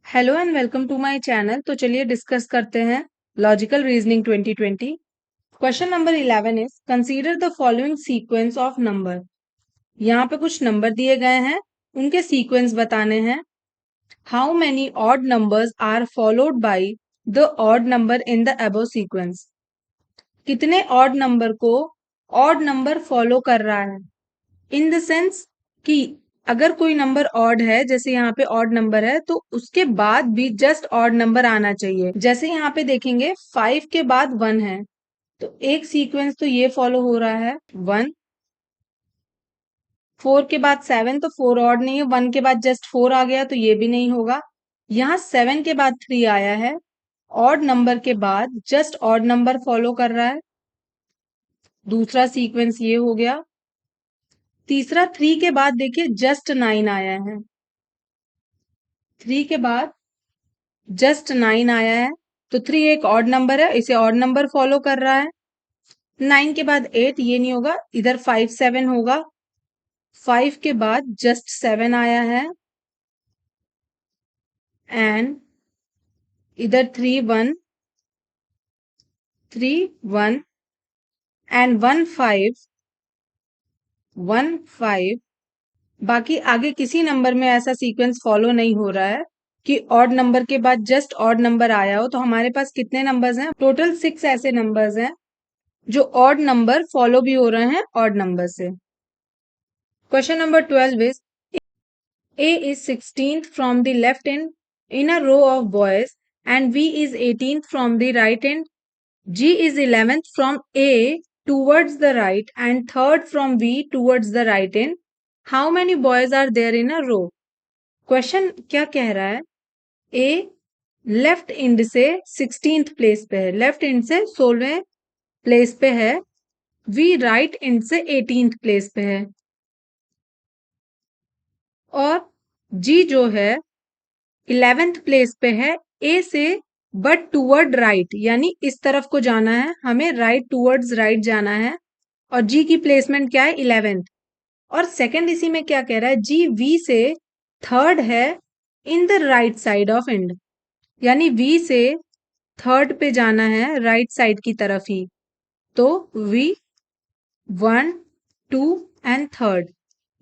Hello and welcome to my channel. तो चलिए discuss करते हैं logical reasoning 2020। Question number 11 is consider the following sequence of number. यहाँ पे कुछ नंबर दिए गए हैं, उनके सीक्वेंस बताने हैं। How many odd numbers are followed by the odd number in the above sequence. कितने ऑड नंबर को ऑड नंबर फॉलो कर रहा है, इन द सेंस कि अगर कोई नंबर ऑड है, जैसे यहाँ पे ऑड नंबर है तो उसके बाद भी जस्ट ऑड नंबर आना चाहिए। जैसे यहाँ पे देखेंगे 5 के बाद 1 है, तो एक सीक्वेंस तो ये फॉलो हो रहा है 1। 4 के बाद 7, तो 4 ऑड नहीं है, 1 के बाद जस्ट 4 आ गया तो ये भी नहीं होगा। यहाँ 7 के बाद 3 आया है, ऑड नंबर के बाद जस्ट ऑड नंबर फॉलो कर रहा है। दूसरा सीक्वेंस ये हो गया। तीसरा 3 के बाद देखिए जस्ट 9 आया है, 3 के बाद जस्ट 9 आया है, तो 3 एक ऑड नंबर है, इसे ऑड नंबर फॉलो कर रहा है। 9 के बाद 8 ये नहीं होगा, इधर 5 7 होगा। 5 के बाद जस्ट 7 आया है एंड इधर 3 1 3 1 एंड 1 5 1 5। बाकी आगे किसी नंबर में ऐसा सीक्वेंस फॉलो नहीं हो रहा है कि ऑड नंबर के बाद जस्ट ऑड नंबर आया हो। तो हमारे पास कितने नंबर्स हैं? टोटल 6 ऐसे नंबर्स हैं जो ऑड नंबर फॉलो भी हो रहे हैं ऑड नंबर से। Question number 12 is A is 16th from the left end in a row of boys and V is 18th from the right end. G is 11th from A towards the right and 3rd from V towards the right end. How many boys are there in a row? Question क्या कह रहा है? A left end से 16th place पे है, left end से 16वें place पे है। V राइट इंड से 18th प्लेस पे है और G जो है 11th प्लेस पे है ए से, बट टूवर्ड राइट, यानी इस तरफ को जाना है, हमें राइट टूवर्ड्स राइट जाना है। और जी की प्लेसमेंट क्या है? 11th। और सेकंड इसी में क्या कह रहा है? जी वी से थर्ड है in the right side of end, यानी वी से थर्ड पे जाना है राइट साइड की तरफ ही। तो वी 1 2 एंड थर्ड,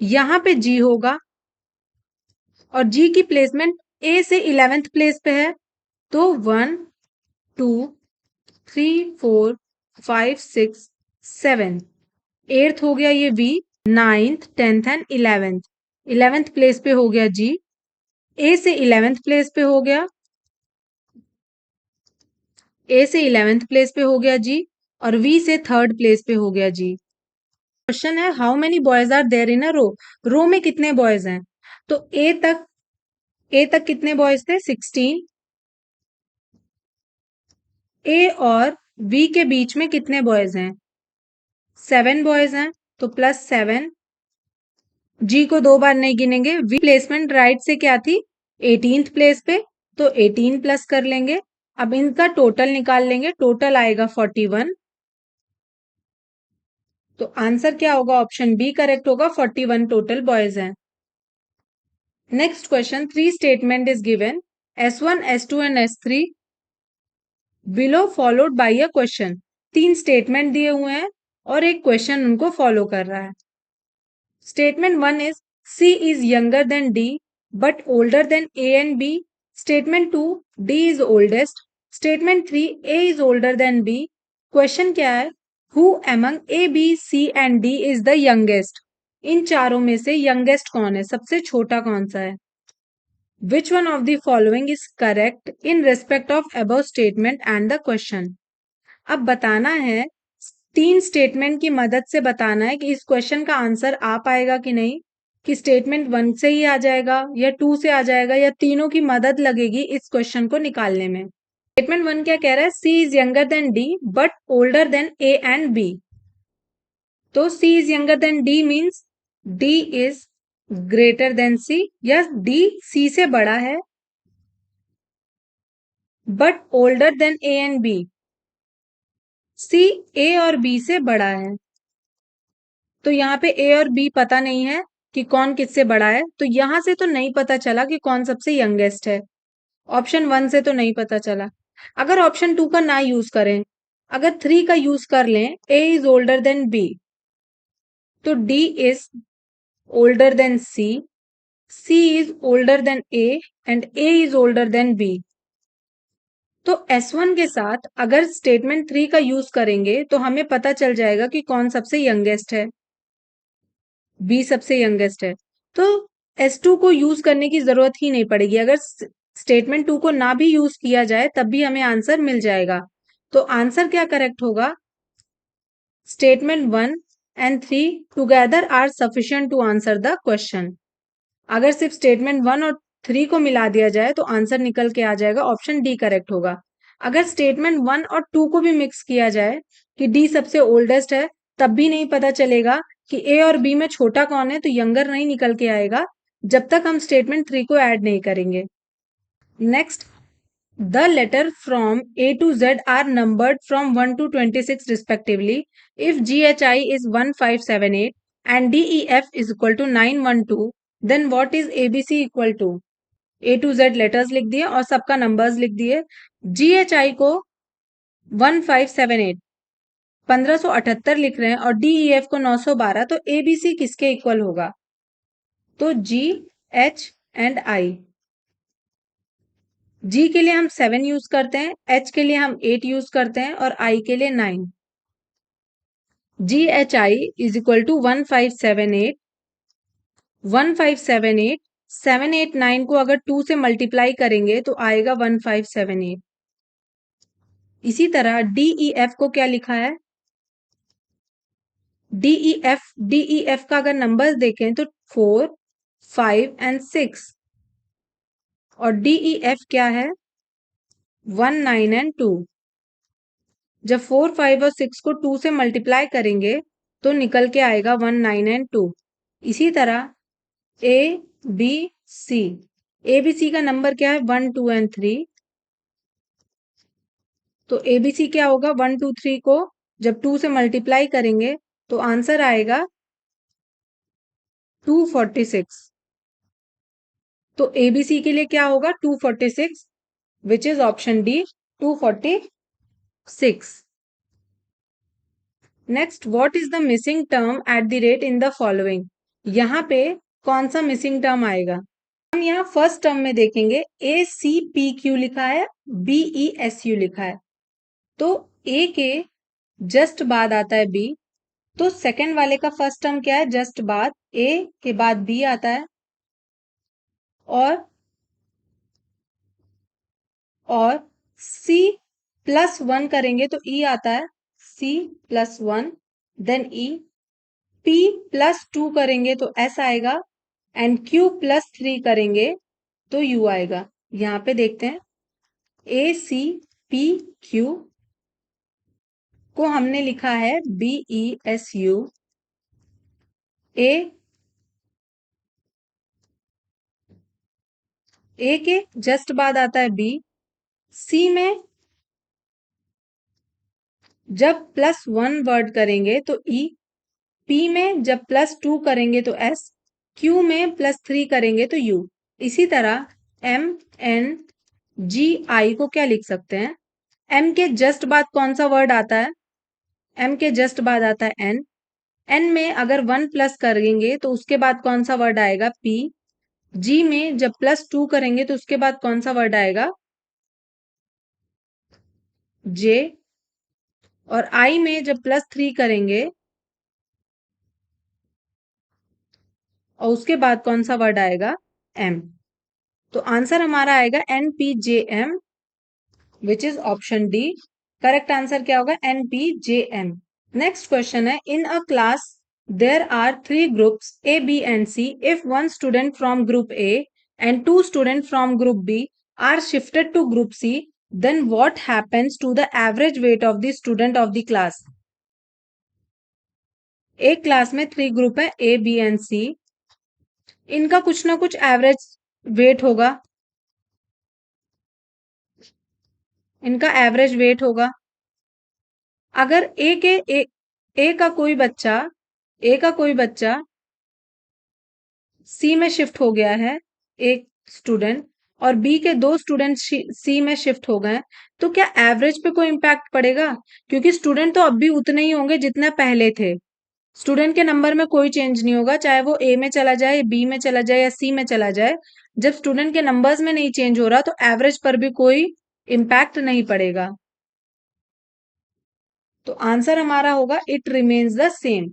यहाँ पे जी होगा और जी की प्लेसमेंट ए से 11th प्लेस पे है, तो 1 2 3 4 5 6 7। 8th हो गया ये we, 9th 10th and 11th। 11th place पे हो गया जी, ए से 11th प्लेस पे हो गया, ए से 11th प्लेस पे हो गया जी और वी से थर्ड प्लेस पे हो गया जी। क्वेश्चन है how many boys are there in a row. Row में कितने बॉयज हैं? तो ए तक कितने बॉयज थे? 16। ए और वी के बीच में कितने बॉयज हैं? 7 बॉयज हैं, तो +7। जी को 2 बार नहीं गिनेंगे, वी प्लेसमेंट राइट से क्या थी? 18th प्लेस पे, तो 18 प्लस कर लेंगे। अब इनका टोटल निकाल लेंगे, टोटल आएगा 41। तो आंसर क्या होगा? ऑप्शन बी करेक्ट होगा, 41 टोटल बॉयज हैं। Next question, 3 statement is given, S1 S2 and S3 below followed by a question. 3 statement दिए हुए हैं और एक क्वेश्चन उनको फॉलो कर रहा है। Statement 1 is C is younger than D but older than A and B. Statement 2, D is oldest. Statement 3, A is older than B. Question क्या है? Who among A, B, C and D is the youngest? इन चारों में से youngest कौन है? सबसे छोटा कौन सा है? Which one of the following is correct in respect of above statement and the question? अब बताना है, 3 स्टेटमेंट की मदद से बताना है कि इस क्वेश्चन का आंसर आ पाएगा कि नहीं, कि स्टेटमेंट 1 से ही आ जाएगा या 2 से आ जाएगा या तीनों की मदद लगेगी इस क्वेश्चन को निकालने में। स्टेटमेंट 1 क्या कह रहा है? C is younger than D but older than A and B। तो C is younger than D means D is greater than C, या D C से बड़ा है, but older than A and B। C A और B से बड़ा है, तो यहाँ पे ए और बी पता नहीं है कि कौन किससे बड़ा है, तो यहां से तो नहीं पता चला कि कौन सबसे यंगेस्ट है। ऑप्शन 1 से तो नहीं पता चला। अगर ऑप्शन 2 का ना यूज करें, अगर 3 का यूज कर लें, A is older than B, तो D is older than C, C is older than A and A is older than B. तो S1 के साथ अगर स्टेटमेंट 3 का यूज करेंगे तो हमें पता चल जाएगा कि कौन सबसे यंगेस्ट है। बी सबसे यंगेस्ट है। तो S2 को यूज करने की जरूरत ही नहीं पड़ेगी। अगर स्टेटमेंट 2 को ना भी यूज किया जाए तब भी हमें आंसर मिल जाएगा। तो आंसर क्या करेक्ट होगा? Statement 1 and 3 together are sufficient to answer the question. अगर सिर्फ स्टेटमेंट 1 और 3 को मिला दिया जाए तो आंसर निकल के आ जाएगा, ऑप्शन डी करेक्ट होगा। अगर स्टेटमेंट 1 और 2 को भी मिक्स किया जाए कि डी सबसे ओल्डेस्ट है, तब भी नहीं पता चलेगा कि ए और बी में छोटा कौन है, तो यंगर नहीं निकल के आएगा जब तक हम स्टेटमेंट 3 को ऐड नहीं करेंगे। Next, the letter from A to Z are numbered from 1 to 26 respectively. If GHI is 1578 and DEF is equal to 912, then what is ABC equal to? A to Z letters लिख दिए और सबका numbers लिख दिए। GHI को 1578 1578 लिख रहे हैं और DEF को 912, तो ABC किसके इक्वल होगा? तो G, H एंड I। जी के लिए हम 7 यूज करते हैं, एच के लिए हम 8 यूज करते हैं और आई के लिए 9। G H I is equal to 1578। 1578 789 को अगर 2 से मल्टीप्लाई करेंगे तो आएगा 1578। इसी तरह डीईएफ को क्या लिखा है? डीईएफ का अगर नंबर्स देखें तो 4, 5 एंड 6 और डीईएफ क्या है? 1, 9 एंड 2। जब 4, 5 और 6 को 2 से मल्टीप्लाई करेंगे तो निकल के आएगा 1, 9 एंड 2। इसी तरह A B C, A B C का नंबर क्या है? 1, 2 एंड 3। तो ए बी सी क्या होगा? 1, 2, 3 को जब 2 से मल्टीप्लाई करेंगे तो आंसर आएगा 246। तो ए बी सी के लिए क्या होगा? 246, विच is option D, 246। Next, what is the missing term at the rate in the following? यहाँ पे कौन सा मिसिंग टर्म आएगा? हम यहाँ फर्स्ट टर्म में देखेंगे ए सी पी क्यू लिखा है, बी ई एस यू लिखा है, तो ए के जस्ट बाद आता है बी, तो सेकंड वाले का फर्स्ट टर्म क्या है? जस्ट बाद, ए के बाद बी आता है और सी प्लस 1 करेंगे तो ई आता है, सी प्लस 1 देन ई, पी प्लस 2 करेंगे तो एस आएगा एंड क्यू प्लस 3 करेंगे तो यू आएगा। यहाँ पे देखते हैं ए सी पी क्यू को हमने लिखा है बी ई एस यू। ए के जस्ट बाद आता है बी, सी में जब प्लस 1 वर्ड करेंगे तो ई, पी में जब प्लस 2 करेंगे तो एस, क्यू में प्लस 3 करेंगे तो यू। इसी तरह एम एन जी आई को क्या लिख सकते हैं? एम के जस्ट बाद कौन सा वर्ड आता है? एम के जस्ट बाद आता है एन। एन में अगर 1 प्लस करेंगे तो उसके बाद कौन सा वर्ड आएगा? पी। जी में जब प्लस 2 करेंगे तो उसके बाद कौन सा वर्ड आएगा? जे। और आई में जब प्लस 3 करेंगे और उसके बाद कौन सा वर्ड आएगा? एम। तो आंसर हमारा आएगा NPJM, which is option D. Correct answer क्या होगा? NPJM। नेक्स्ट क्वेश्चन है, in a class there are 3 groups A, B and C. If one student from group A and 2 students from group B are shifted to group C, then what happens to the average weight of the student of the class? एक class में 3 group है A, B and C, इनका कुछ ना कुछ average weight होगा, इनका average weight होगा। अगर ए का कोई बच्चा सी में शिफ्ट हो गया है, एक स्टूडेंट, और बी के 2 स्टूडेंट सी में शिफ्ट हो गए, तो क्या एवरेज पे कोई इम्पैक्ट पड़ेगा? क्योंकि स्टूडेंट तो अब भी उतने ही होंगे जितने पहले थे। स्टूडेंट के नंबर में कोई चेंज नहीं होगा, चाहे वो ए में चला जाए, बी में चला जाए या सी में चला जाए। जब स्टूडेंट के नंबर्स में नहीं चेंज हो रहा तो एवरेज पर भी कोई इम्पैक्ट नहीं पड़ेगा। तो आंसर हमारा होगा इट रिमेन्स द सेम,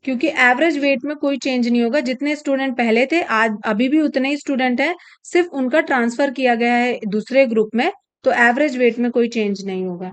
क्योंकि एवरेज वेट में कोई चेंज नहीं होगा। जितने स्टूडेंट पहले थे आज अभी भी उतने ही स्टूडेंट हैं, सिर्फ उनका ट्रांसफर किया गया है दूसरे ग्रुप में, तो एवरेज वेट में कोई चेंज नहीं होगा।